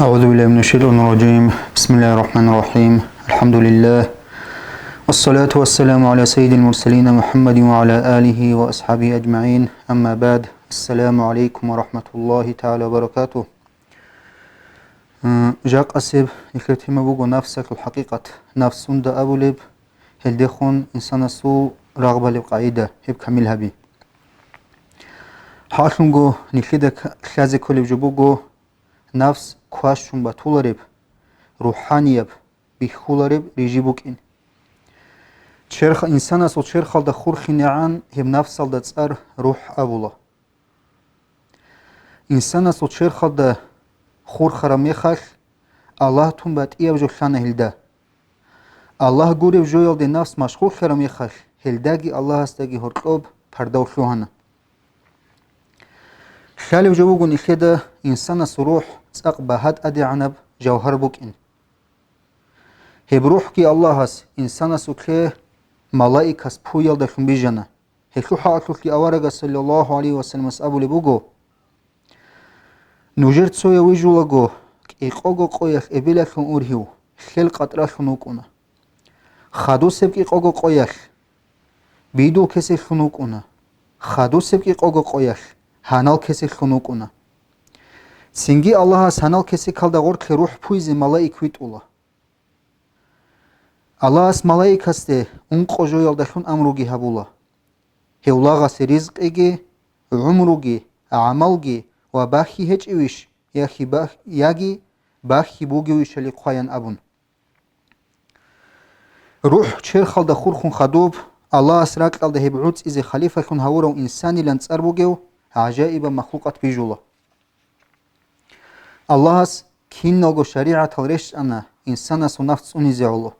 أعوذ بالله من الشيطان الرجيم. بسم الله الرحمن الرحيم. الحمد لله والصلاة والسلام على سيد المرسلين محمد وعلى آله وأصحابه أجمعين. أما بعد، السلام عليكم ورحمة الله تعالى وبركاته. جاق أسيب يكتهم بوغو نفسك الحقيقة نفس دا أبوليب هل ديخون إنسان سو رغبة لبقعيدة هب كامل هبي حاشنغو نخيدك خازي كوليب جبوغو نفس كواشون بطولاريب روحانيب بيخولاريب ريجيبوكين چرخ إنسان سو چرخال دا خور خينيعان هب نفسال دا تصار روح أبولا إنسان سو چرخال دا خور خراميخاخ الله تون بات إياب جو خانه هلدا الله گوريب جويل دي نفس مشغول خراميخاخ هلداگي الله هستاگي هرقوب پردو شوهانا خالب جووغو نخيدا إنسان سو روح تساق بهاد أدي عنب جوهر بوكين هب روح كي الله هس إنسان سو كي ملائكة سبويل دخن بيجانا هكو حاكو كي أوارغ صلى الله عليه وسلم أبو لبوغو نوجرت سويا ويجولغو إيقوغو قويخ إبيلخن أورهيو خلقات رخن وكونا خادو سبك إيقوغو قويخ بيدو كسي خنوكونا خادو سبك إيقوغو قويخ هانال كسي خنوكونا سنجي الله هانال كسي كالدغور كي روح بويزي ملائك ويتولا الله اس ملائك هسته انقو جويل دخن أمروغي هبولا هولاغا سي رزق إيجي عمروغي عملغي وباخي هج إيوش ياغي باخي بوغي ويش اللي قوين أبون روح چرخال دا خور خون خدوب الله اسراك قال دا هبعوت إزي خليفة خون هورو إنساني لنسار بوغيو عجائب مخلوقات بيجولا الله اس كين نوغو شريعة الرشت أنا إنسان سو نفس أنيزي علو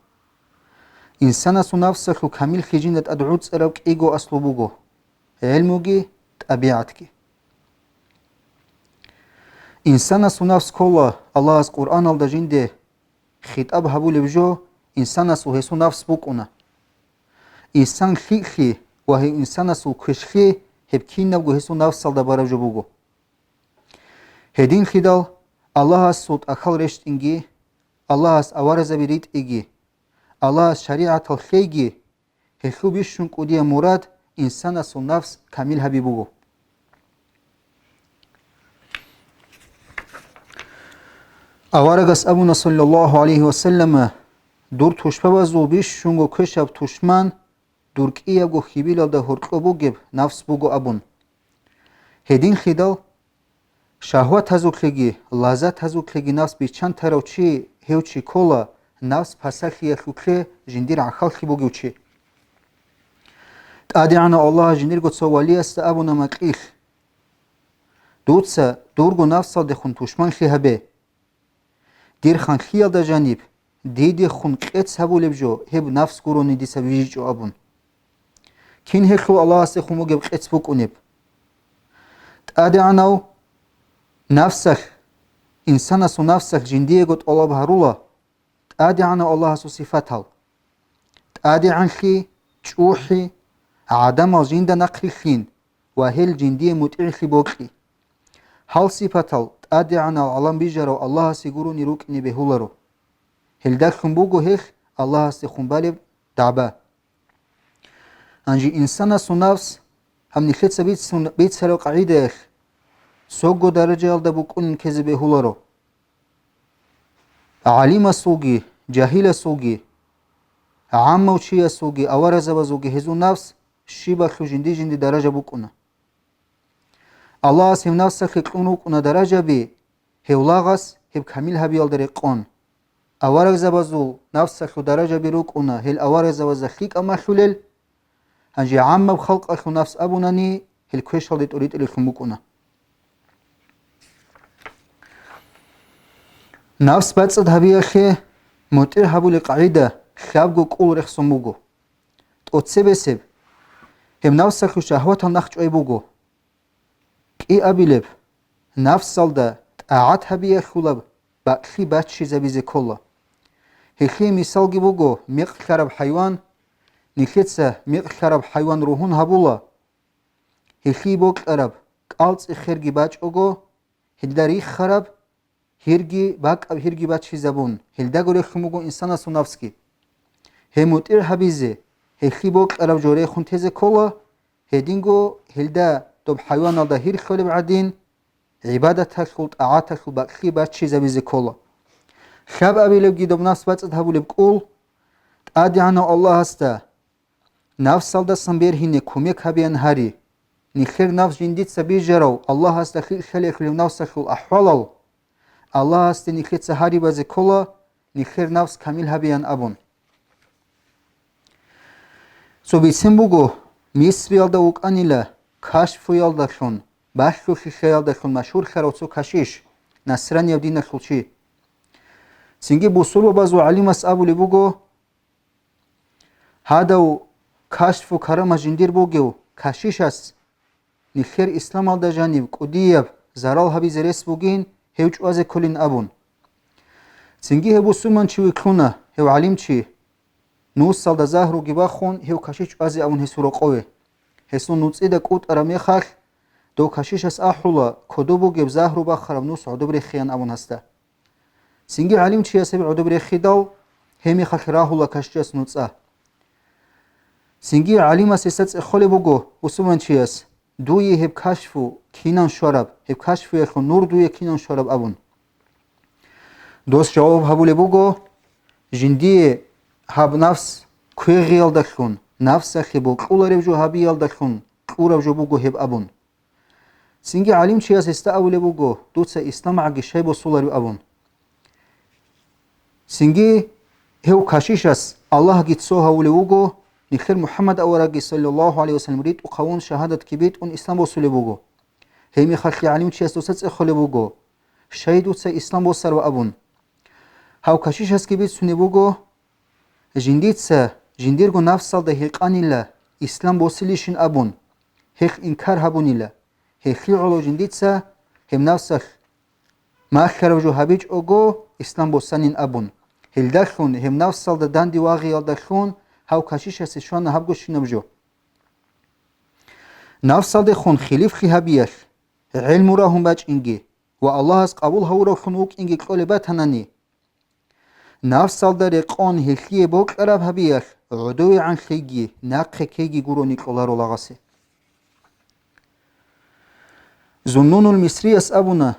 إنسان سو نفس خو كامل خيجين دات أدعوت سراوك إيغو أسلو بوغو علموغي تأبيعتكي إنسان سو نفس كولا الله اس قرآن الدجين دي خطاب هبول بجو إنسان سو هسو نفس بوكونا إنسان خيخي وهي إنسان سو كشخي هب كين نوغو هسو نفس سالدا بارجو بوغو هدين خدال الله اس سوت أخل رشت إنجي الله اس أوارز بريد إيجي الله اس شريعة الخيجي هخو بيشون قودية مراد إنسان سو نفس كامل هبي بوغو أوارغس أبونا صلى الله عليه وسلم دور توشبوزو بيشونغو كشب توشمان دورك إيابو خيبيل دا هرقو بوغيب نفس بوغو أبون هدين خدال شهوت هزوكليگي لذت هزوكليگي نفس بيچان تراو چي هيو چي كولا نفس پسخي يخوكلي جندير عخالخي بوغيو چي تادعنا الله جندير گوتسو ولي است أبونا مقيخ دوتسا دورگو نفس دخون توشمان خي هبه دير خان خيال دا جانب ديدي خون قيتس هبو لبجو هب نفس قروني دي سبيجو أبون كين هخو الله است خمو گب قيتس بوكونيب تادعناو نفسك إنسان سو نفسك جندية قد الله بهرولا تأدي عنا الله سو صفاتها تأدي عنخي تشوحي عدم جند نقري خين وهل جندية متعخي بوكي هل صفاتها تأدي عنا العالم بيجرو الله سيقولو نروك نبهولارو هل داخل بوغو هيخ الله سيخون بالب دعبا أنجي إنسان سو نفس هم نخيط بيت سلو قعيدة إخ سوغو درجة يالدا بوكون كذبه هولارو عليم سوغي جاهل سوغي عام وشي سوغي أورز بزوغي هزو نفس شيبا خو جندي درجة بوكونا الله سيم نفس خيقونو كونا درجة بي هولاغس هب كامل هبي يالدري قون أورز بزو نفس خو درجة بيروكونا هل أورز بزخيق أما خلل هنجي عام بخلق أخو نفس أبوناني هل كوش هالدي توريد إلي خموكونا نفس بتصد هبي أخي متر هبو لقعيدة خابقو قول رخصموغو تقوتسي بسيب هم نفس خو شهوات نخج أيبوغو كي أبيلب نفس سالدا تقعد هبي أخولب بأخي باتشي زبيزي كولا هخي مثال جيبوغو ميق خرب حيوان نخيتسا ميق خرب حيوان روحون هبولا هخي بوك أرب قالت إخير جيباج أوغو هداري خرب هرگی باک اب هرگی بچی زبون هلدا گوره خموگو انسان اسو نفسکی هموتیر حبیزه هخی بوک ارب جوره خون تیزه کولا هدینگو هلدا دوب حیوان الدا هیر خول بعدین عبادت خلط اعات خلط باقی بچی زبیزه کولا خب ابی لبگی دوب نفس بچت هبو لبکول ادی عنا الله هسته نفس الدا سنبیر هینه کمیک هبیان هری نخیر نفس جندید سبی جرو الله هسته خیل خیلی خیلی نفس خیل احوالو الله هسته نخیر سهاری بازه کولا نخیر نفس کامل هبیان ابون سو بیسیم بگو میسری الدا وکانیله کشف یالدا خون باشو خیال دخون مشهور خروتسو کشیش نصرانی و دین خلچی سنگی بوسول و بازو علیم اس ابو لبگو هادو کشف و کرم جندیر بگو کشیش است نخیر اسلام الدا جانب کدیب زرال هبی زرس بگین هیچ از کلین ابون سنگی هبوسول من چی وکونه هو علیم چی نوس سالدا زهرو گیبا خون هو کشیش از ابون هسورو قوی هسون نوتسیده کود ارمی خاک دو کشیش از احولا کدوبو گب زهرو بخرم نوس عدو بری خیان ابون هسته سنگی علیم چی هسته عدو بری خیداو همی خاک راهولا کشیش از نوتسه سنگی علیم است خالی بگو وسومن چی است دوی هب کشفو کینان شراب هب کشفو یخو نور دوی کینان شراب ابون دوست جواب هبولی بگو جندی هب نفس کوی غیال دخون نفس خیبو قولارب جو هبیال دخون قورب جو بگو هب ابون سنگی علیم چی است اولی بگو دوست اسلام عگی شای با سولاری ابون سنگی هو کشیش است الله گیت سو هولی بگو نخیر محمد اورگی صلی الله علیه و سلم رید و قوان شهادت کبیت اون اسلام با سولی بگو همی خلقی علیم چی است دوست اخلی بگو شای دوست اسلام با سر و ابون هاو کشیش است کبیت سونی بگو جندیت سه جندیر گو نفس سال ده هیقانی له اسلام با سلیشین ابون هیق انکار هبونی له هیخی علو جندید سه هم نفسخ ما خرو جو هبیج اوگو اسلام بوسانین ابون هل دخون هم نفس سال دان دیواغی یال دخون هاو کشیش هستی شوان هبگو شینم جو نفس سال دخون خلیف خی هبیخ علم را هم بچ اینگی و الله از قبول هاو را خون اوک اینگی قلبت هنانی نفس سال در قان هیخی بوک عرب هبیخ عدوی عن خیگی ناقه کیگی گرونی قلار و لغاسی زنون المصری اس ابونا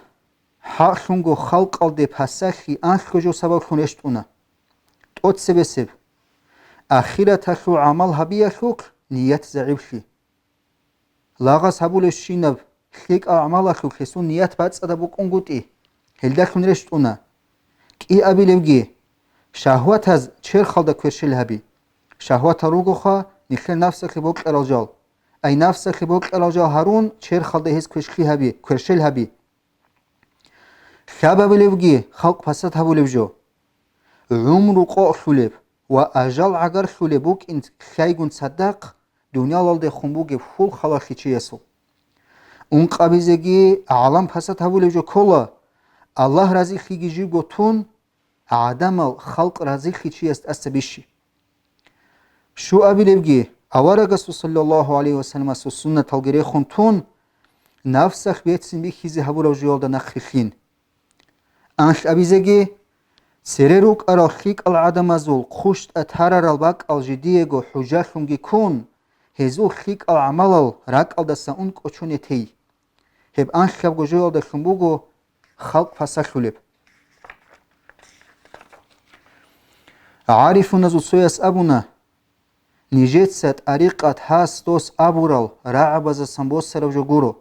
حاخونگو خلق الده پسخی انخو جو سبب خونشت اونا توت سبسب اخیرت خو عمل هبی خوک نیت زعیب خی لاغاس هبولش شینب خیک اعمال خو خسون نیت بعد صدا بک اونگوتی هلده خونشت اونا کی ابی لبگی شهوت از چر خالده کرشل هبی شهوت روگو خوا نخل نفس خی بک اراجال ای نفس خبوک الاجا هارون چر خالده هست کشخی هبی کرشل هبی خب بلبگی خلق پست هبو لبجو عمر قا خلب و اجل عگر خلبوک این خیگون صدق دنیا لالده خنبوگ فول خلاخی چی یسو اون قبیزگی عالم پست هبو لبجو کلا الله رازی خیگی جی گوتون عدم خلق رازی خی چی است استبیشی شو ابی لبگی اوارگس صلی الله علیه و سلم از سنت الگری خونتون نفسخ بیتسین بی خیزی هبور جوال دا نخخین انش ابیزگی سرروک اراخیک العدم ازول خوشت اتحرر الباک الجدیه گو حجه خونگی کن هزو خیک العمل راک الدسته اون کچونه تی هب انش خب گو جوال دا خنبوگو خلق پسخ خلب عارفون ازو سویس ابونه نجت ست طریقت هست دوست ابورال رعب از سنبوس سر جو گورو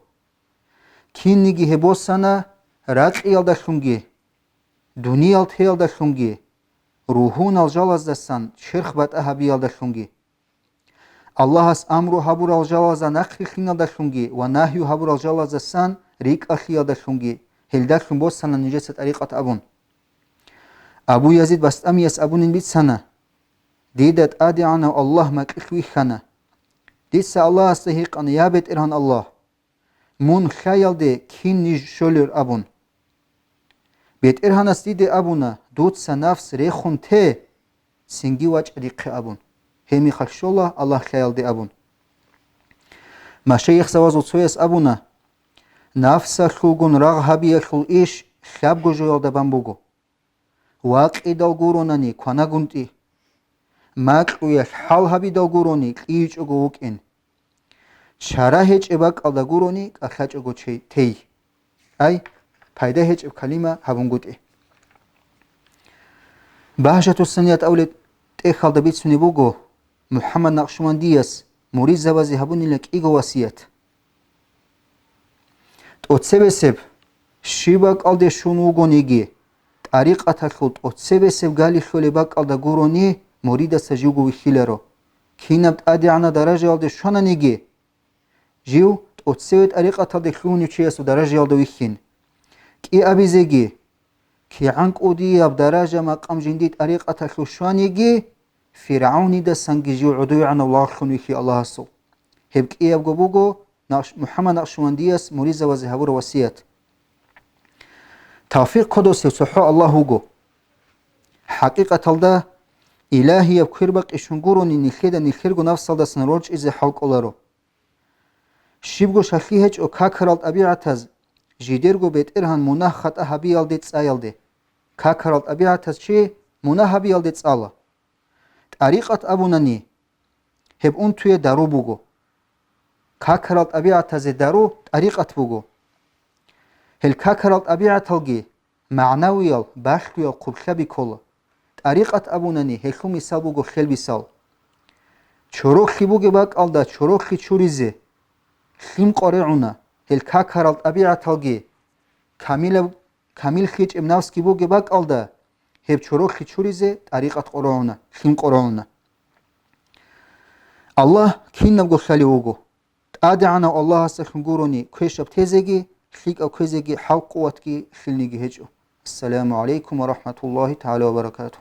کین نگی هبوسانه رقیال دخونگی دنیال تیال دخونگی روحون الجال از دستان شرخ بد اهبیال دخونگی الله از امرو هبور الجال از نخی خینال دخونگی و نهیو هبور الجال از دستان ریک اخیال دخونگی هل دخون بوسانه نجت ست طریقت ابون ابو یزید بست امیس ابونین بیت سنه دیدت ادی عنا الله مکخوی خانه دیس الله استحق ان یابت ارهان الله من خیال ده کین نیج شولر ابون بیت ارهان است دیده ابونه دوت سه نفس ریخون ته سنگی وچ ریق ابون همی خشولا الله خیال ده ابون مشایخ سواز و سویس ابونه نفس خوگون رغ هبی خل ایش خب گوجویال دبن بگو واقعی دال گورونانی کنگونتی مکویش حال هبی دال گورونی ایچ اگو وکین چرا هیچ ابک آل گورونی اخچ اگو تی ای پیدا هیچ اب کلمه هبونگوتی بحشت السنیت اولید تخال دبیت سنی بگو محمد نقشبندیس مورید زبازی هبونی لک ایگو وسیعت اوتسه بسب شیبک آل دشونو گونیگی طریقت خود اوتسه بسب گالی خلی بک آل دگورونی مورید سجوگو ویخیل رو کینبت ادی عنا درجه آل دشونه نیگی جیو اوتسه طریقت آل دخلونی چیسو درجه آل دویخین کی ابیزگی کی عنک اودی اب درجه مقام جندی طریقت خلوشانیگی فرعونی ده سنگی جو عدوی عنا الله خنویخی الله سو هب کی اب گبوگو محمد نقشبندیس مورید زبازی هبور وسیعت توفیق قدوسی صحو الله هوگو حقیقت الده الهی بخیر بق اشونگورونی نیخیرگو نفس الده سنرولج ایزی حلق اولارو شیبگو شخی هچ او که کرالت ابیعت از جیدرگو بیت ارهان مناه خطا هبیال دیت سایلده که کرالت ابیعت از چی مناه هبیال دیت سالا طریقت ابونانی هب اون توی درو بگو که کرالت ابیعت از درو طریقت بگو هل که کرالت ابیعت هلگی معنویال بخیال قبخبی کلا طریقت ابونانی هلخو مثال بگو خیل مثال چروخی بگو بک آلده چروخی چوریزه خیم قارعونه هل که کرالت ابیعت هلگی کمیل خیچ امنوسکی بگو بک آلده هب چروخی چوریزه طریقت قارعونه خیم قارعونه الله کین نبگو خیلی بگو ادعنا الله سخنگورونی کشب تزگی خیک او کزگی حلق قوتگی خیلنگی هجو السلام عليكم ورحمة الله تعالى وبركاته